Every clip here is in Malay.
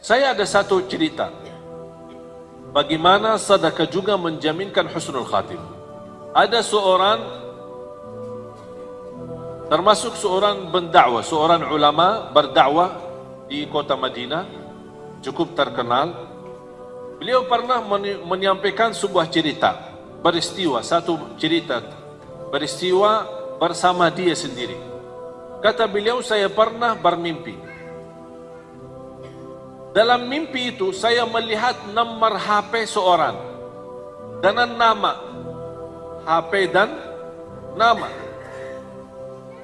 Saya ada satu cerita bagaimana sedekah juga menjaminkan husnul khatim. Ada seorang, termasuk seorang pendakwah, seorang ulama berdakwah di kota Madinah, cukup terkenal. Beliau pernah menyampaikan sebuah cerita, peristiwa, satu cerita, peristiwa bersama dia sendiri. Kata beliau, saya pernah bermimpi. Dalam mimpi itu saya melihat nomor HP seorang dengan nama, HP dan nama.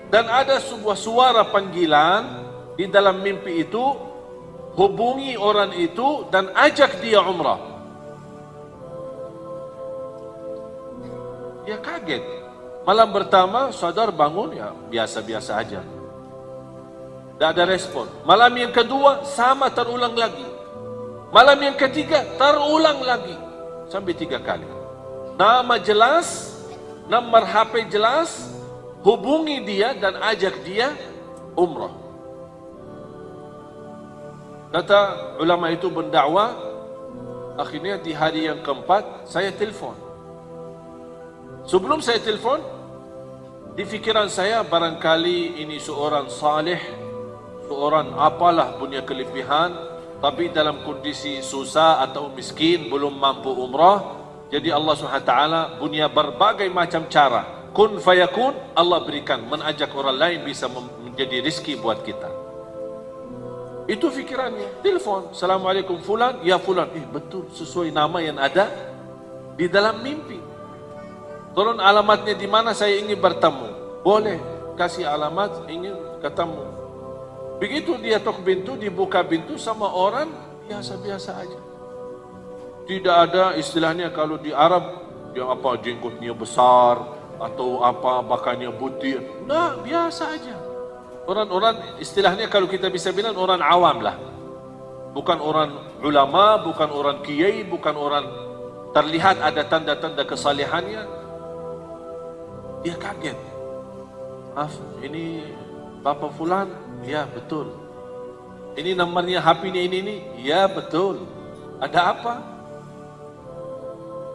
Dan ada sebuah suara panggilan di dalam mimpi itu, hubungi orang itu dan ajak dia umrah. Dia kaget. Malam pertama sadar bangun, ya biasa-biasa aja. Tidak ada respon. Malam yang kedua sama, terulang lagi. Malam yang ketiga terulang lagi. Sampai 3 kali. Nama jelas, nomor HP jelas, hubungi dia dan ajak dia umrah. Kata ulama itu berdakwah, akhirnya di hari yang keempat saya telepon. Sebelum saya telepon, di fikiran saya barangkali ini seorang saleh, seorang apalah punya kelebihan, tapi dalam kondisi susah atau miskin, belum mampu umrah. Jadi Allah SWT punya berbagai macam cara. Kun fayakun, Allah berikan, mengajak orang lain bisa menjadi rezeki buat kita. Itu fikirannya. Telepon, Assalamualaikum fulan, ya fulan. Betul, sesuai nama yang ada di dalam mimpi. Tolong alamatnya di mana, saya ingin bertemu. Boleh, kasih alamat, ingin ketemu. Begitu dia tok pintu, dibuka pintu sama orang biasa-biasa aja. Tidak ada istilahnya kalau di Arab, yang apa jenggotnya besar atau apa bakannya putih. Nah, biasa aja. Orang-orang istilahnya kalau kita bisa bilang orang awam lah. Bukan orang ulama, bukan orang kiai, bukan orang terlihat ada tanda-tanda kesalehannya. Dia kaget. Maaf, ini Bapak Fulan? Ya betul. Ini nomornya HP-nya ini? Ya betul. Ada apa?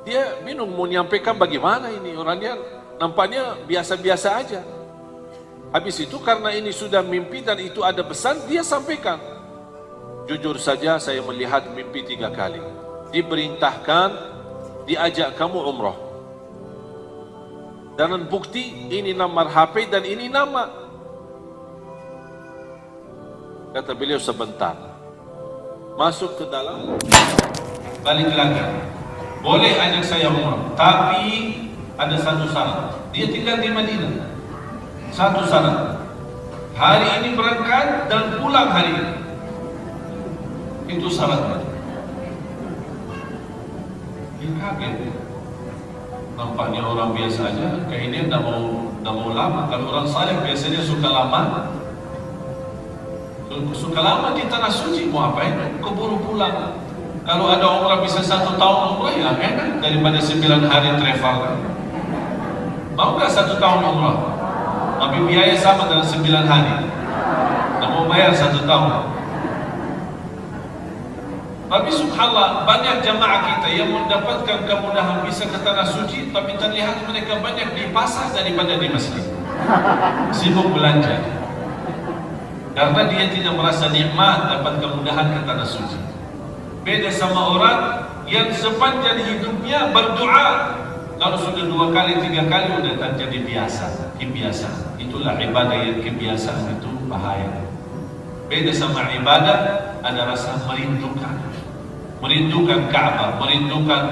Dia bingung mau menyampaikan bagaimana ini. Orangnya nampaknya biasa-biasa aja. Habis itu karena ini sudah mimpi dan itu ada pesan, dia sampaikan. Jujur saja saya melihat mimpi 3 kali. Diperintahkan, diajak kamu umrah. Dan bukti ini nomor HP dan ini nama. Kata beliau sebentar. Masuk ke dalam, balik lagi. Boleh ajak saya umrah, tapi ada satu syarat. Dia tinggal di Madinah. Satu syarat. Hari ini berangkat dan pulang hari ini. Itu syaratnya. Dia kaget. Nampaknya orang biasa aja. Kayak ini tidak mau lama. Kalau orang saleh biasanya suka lama. Suka lama di tanah suci, mau apain? Keburu pulang. Kalau ada umrah bisa 1 tahun umrah, ya enak daripada 9 hari travel. Mau nggak 1 tahun umrah? Tapi biaya sama dengan 9 hari. Tak mau bayar 1 tahun. Tapi subhanallah, banyak jamaah kita yang mendapatkan kemudahan bisa ke tanah suci, tapi terlihat mereka banyak di pasar daripada di masjid. Sibuk belanja. Karena dia tidak merasa nikmat dapat kemudahan ke tanah suci. Beda sama orang yang sepanjang hidupnya berdoa. Kalau sudah 2 kali, 3 kali sudah terjadi kebiasaan. Itulah ibadah yang kebiasaan itu bahaya. Beda sama ibadah, ada rasa merindukan. Merindukan Ka'bah, merindukan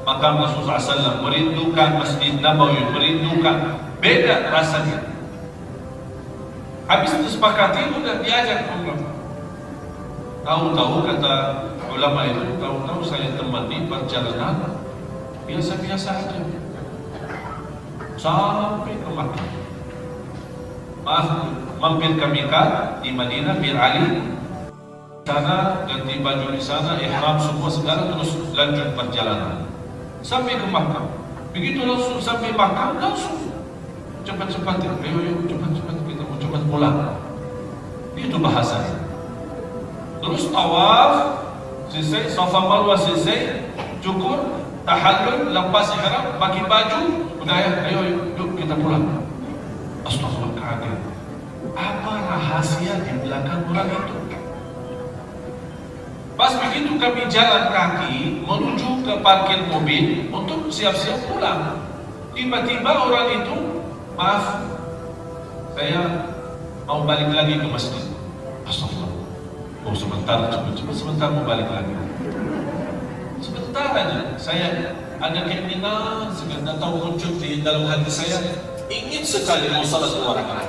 makam Rasulullah SAW, merindukan Masjid Nabawi, merindukan. Beda rasanya. Habis itu sepakati, udah diajak umrah. Tahu-tahu kata ulama itu, tahu-tahu saya temani perjalanan biasa-biasa aja sampai ke Makkah. Maaf, mampir ke Mekah di Madinah Bir Ali. Sana ganti baju di sana, ihram semua segala, terus lanjut perjalanan sampai ke Makkah. Begitu langsung sampai Makkah, langsung cepat-cepat, ayo cepat-cepat kita mau cepat pulang. Itu bahasanya. Terus tawaf, selesai, Safa Marwah selesai, cukur, tahallul, lepas ihram, pakai baju, udah ya, ayo yuk kita pulang. Astagfirullah, kaget. Apa rahasia di belakang orang itu? Pas begitu kami jalan kaki menuju ke parkir mobil untuk siap-siap pulang. Tiba-tiba orang itu, maaf, saya mau balik lagi ke masjid. Astagfirullah. Oh sebentar, coba sebentar mau balik lagi. Sebentar aja, saya ada keinginan, sekedar tahu wujud di dalam hati saya, ingin sekali mau salat 2 rakaat.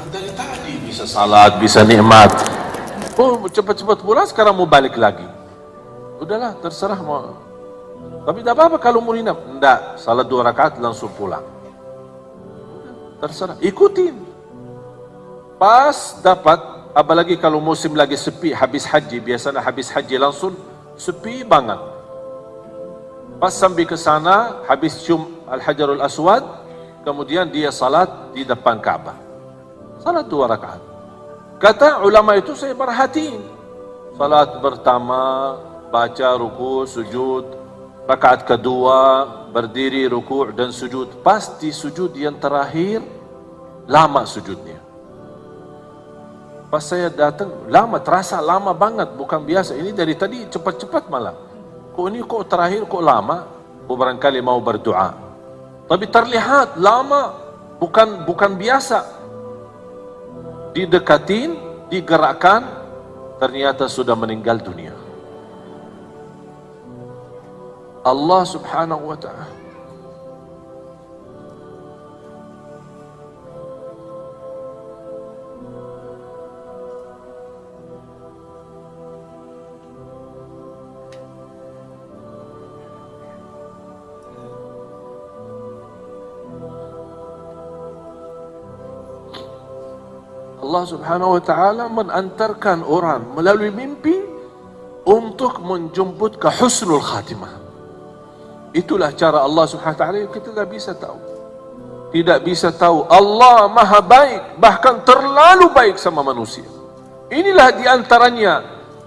Dari tadi bisa salat, bisa nikmat. Oh cepat-cepat pulang, sekarang mau balik lagi. Udahlah, terserah mau. Tapi tak apa-apa kalau mau nginap. Enggak, salat 2 rakaat langsung pulang. Terserah, ikutin. Pas dapat, apalagi kalau musim lagi sepi, habis haji, biasanya habis haji langsung sepi banget. Pas sampai ke sana, habis cium Al-Hajarul Aswad, kemudian dia salat di depan Ka'bah. Salat 2 rakaat. Kata ulama itu, saya perhatiin. Salat pertama, baca ruku, sujud. Rakaat kedua, berdiri, ruku' dan sujud. Pasti sujud yang terakhir, lama sujudnya. Pas saya datang, lama, terasa lama banget, bukan biasa. Ini dari tadi cepat-cepat malah. Kok ini kok terakhir kok lama? Oh barangkali mau berdoa. Tapi terlihat lama, bukan biasa. Didekatin, digerakkan, ternyata sudah meninggal dunia. Allah subhanahu wa ta'ala. Allah subhanahu wa ta'ala mengantarkan orang melalui mimpi untuk menjemput ke husnul khatimah. Itulah cara Allah subhanahu wa ta'ala, kita tidak bisa tahu. Tidak bisa tahu. Allah maha baik, bahkan terlalu baik sama manusia. Inilah diantaranya,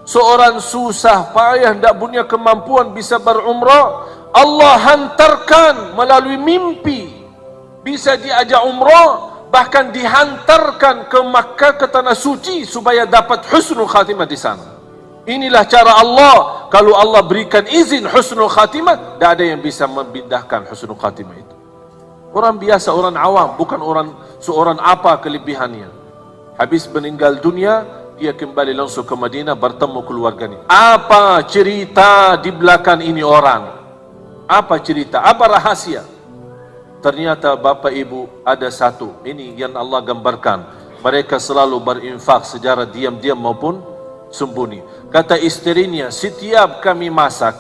seorang susah payah, tidak punya kemampuan bisa berumrah, Allah hantarkan melalui mimpi, bisa diajak umrah, bahkan dihantarkan ke Makkah, ke tanah suci, supaya dapat husnul khatimah di sana. Inilah cara Allah. Kalau Allah berikan izin husnul khatimah, tidak ada yang bisa membindahkan husnul khatimah itu. Orang biasa, orang awam, bukan seorang apa kelebihannya. Habis meninggal dunia, dia kembali langsung ke Madinah, bertemu keluarganya. Apa cerita di belakang ini orang? Apa cerita? Apa rahasia? Ternyata Bapak Ibu ada satu, ini yang Allah gambarkan. Mereka selalu berinfak secara diam-diam maupun sembunyi. Kata istrinya, setiap kami masak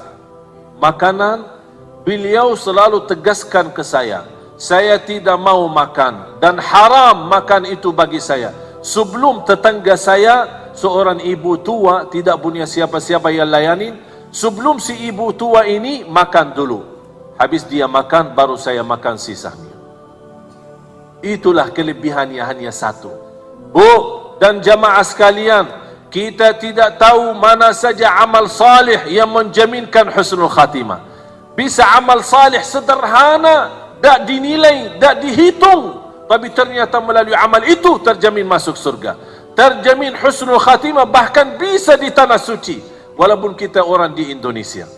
makanan, beliau selalu tegaskan ke saya tidak mau makan dan haram makan itu bagi saya. Sebelum tetangga saya, seorang ibu tua, tidak punya siapa-siapa yang layanin, sebelum si ibu tua ini makan dulu. Habis dia makan, baru saya makan sisanya. Itulah kelebihannya, hanya satu. Bu dan jamaah sekalian, kita tidak tahu mana saja amal salih yang menjaminkan husnul khatimah. Bisa amal salih sederhana, tak dinilai, tak dihitung, tapi ternyata melalui amal itu terjamin masuk surga, terjamin husnul khatimah, bahkan bisa di tanah suci. Walaupun kita orang di Indonesia,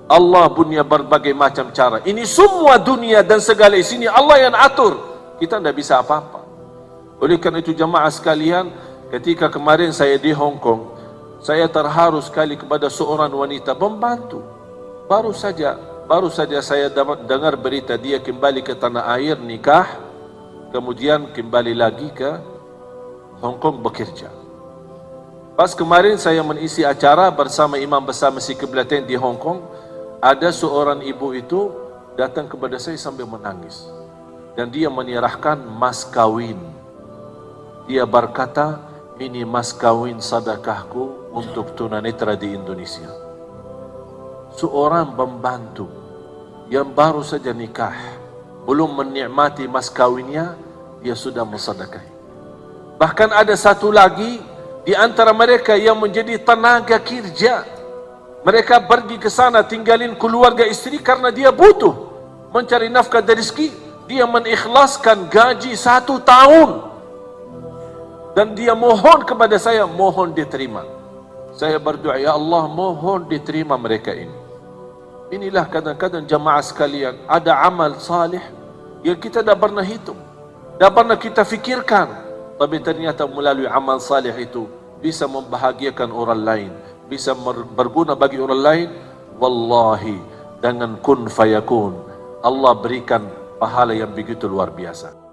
Allah punya berbagai macam cara. Ini semua dunia dan segala isinya Allah yang atur. Kita tidak bisa apa-apa. Oleh karena itu jamaah sekalian, ketika kemarin saya di Hong Kong, saya terharu sekali kepada seorang wanita pembantu. Baru saja saya dengar berita dia kembali ke tanah air, nikah, kemudian kembali lagi ke Hong Kong bekerja. Pas kemarin saya mengisi acara bersama Imam Besar Masjid Qiblatain di Hong Kong, ada seorang ibu itu datang kepada saya sambil menangis. Dan dia menyerahkan mas kawin. Dia berkata, ini mas kawin sedekahku untuk tunanetra di Indonesia. Seorang pembantu yang baru saja nikah, belum menikmati mas kawinnya, dia sudah mensedekahi. Bahkan ada satu lagi, Di antara mereka yang menjadi tenaga kerja. Mereka pergi ke sana tinggalin keluarga istri karena dia butuh mencari nafkah dan rezeki. Dia mengikhlaskan gaji 1 tahun. Dan dia mohon kepada saya, mohon diterima. Saya berdoa, ya Allah, mohon diterima mereka ini. Inilah kadang-kadang jamaah sekalian, ada amal salih yang kita tidak pernah hitung, tidak pernah kita fikirkan, tapi ternyata melalui amal salih itu bisa membahagiakan orang lain, bisa berguna bagi orang lain. Wallahi, dengan kun fayakun Allah berikan pahala yang begitu luar biasa.